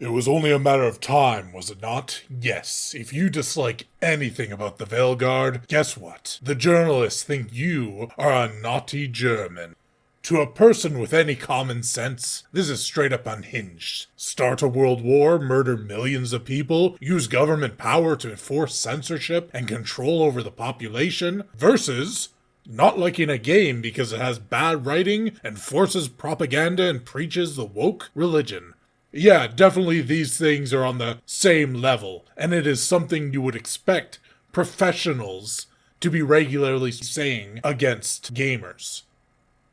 It was only a matter of time, was it not? Yes, if you dislike anything about the Veilguard, guess what? The journalists think you are a naughty German. To a person with any common sense, this is straight up unhinged. Start a world war, murder millions of people, use government power to enforce censorship and control over the population, versus not liking a game because it has bad writing and forces propaganda and preaches the woke religion. Yeah, definitely these things are on the same level, and it is something you would expect professionals to be regularly saying against gamers.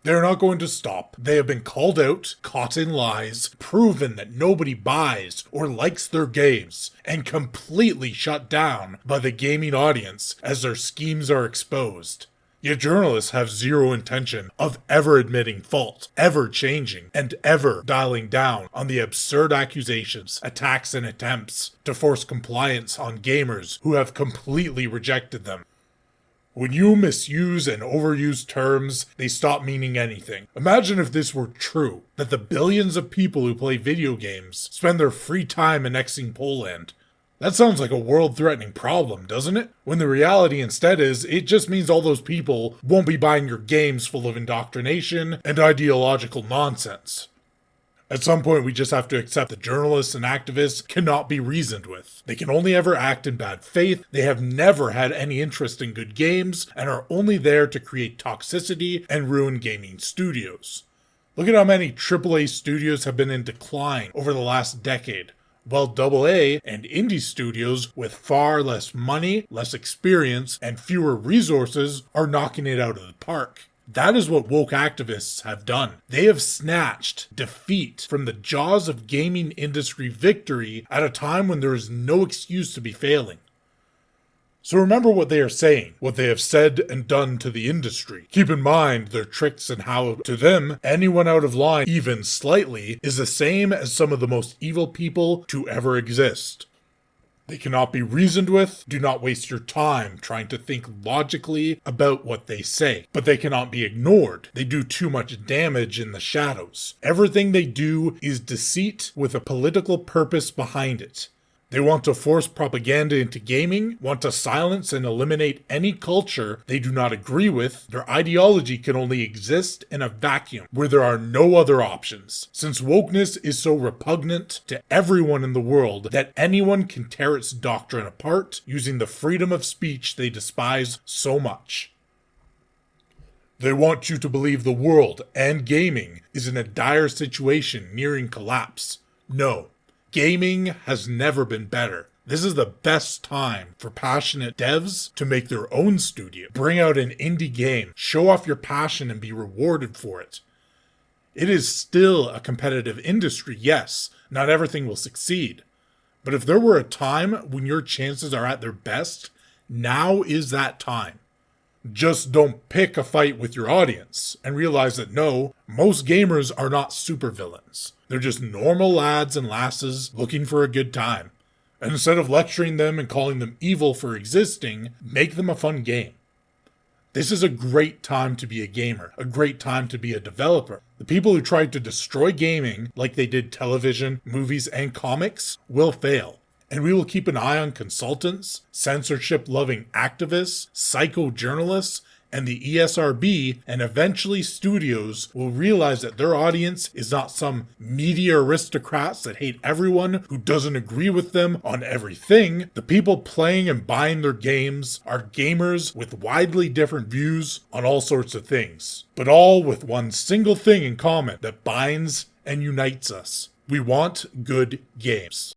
They're not going to stop. They have been called out, caught in lies, proven that nobody buys or likes their games, and completely shut down by the gaming audience as their schemes are exposed. Yet journalists have zero intention of ever admitting fault, ever changing, and ever dialing down on the absurd accusations, attacks, and attempts to force compliance on gamers who have completely rejected them. When you misuse and overuse terms, they stop meaning anything. Imagine if this were true, that the billions of people who play video games spend their free time annexing Poland. That sounds like a world-threatening problem, doesn't it? When the reality instead is, it just means all those people won't be buying your games full of indoctrination and ideological nonsense. At some point, we just have to accept that journalists and activists cannot be reasoned with. They can only ever act in bad faith, they have never had any interest in good games, and are only there to create toxicity and ruin gaming studios. Look at how many AAA studios have been in decline over the last decade, while AA and indie studios with far less money, less experience, and fewer resources are knocking it out of the park. That is what woke activists have done. They have snatched defeat from the jaws of gaming industry victory at a time when there is no excuse to be failing. So remember what they are saying, what they have said and done to the industry. Keep in mind their tricks and how, to them, anyone out of line, even slightly, is the same as some of the most evil people to ever exist. They cannot be reasoned with. Do not waste your time trying to think logically about what they say. But they cannot be ignored. They do too much damage in the shadows. Everything they do is deceit with a political purpose behind it. They want to force propaganda into gaming, want to silence and eliminate any culture they do not agree with. Their ideology can only exist in a vacuum where there are no other options. Since wokeness is so repugnant to everyone in the world that anyone can tear its doctrine apart using the freedom of speech they despise so much. They want you to believe the world and gaming is in a dire situation nearing collapse. No. Gaming has never been better. This is the best time for passionate devs to make their own studio. Bring out an indie game, show off your passion and be rewarded for it. It is still a competitive industry, yes. Not everything will succeed. But if there were a time when your chances are at their best, now is that time. Just don't pick a fight with your audience and realize that no, most gamers are not supervillains. They're just normal lads and lasses looking for a good time. And instead of lecturing them and calling them evil for existing, make them a fun game. This is a great time to be a gamer, a great time to be a developer. The people who tried to destroy gaming, like they did television, movies, and comics, will fail. And we will keep an eye on consultants, censorship-loving activists, psycho-journalists, and the ESRB, and eventually studios will realize that their audience is not some media aristocrats that hate everyone who doesn't agree with them on everything. The people playing and buying their games are gamers with widely different views on all sorts of things, but all with one single thing in common that binds and unites us. We want good games.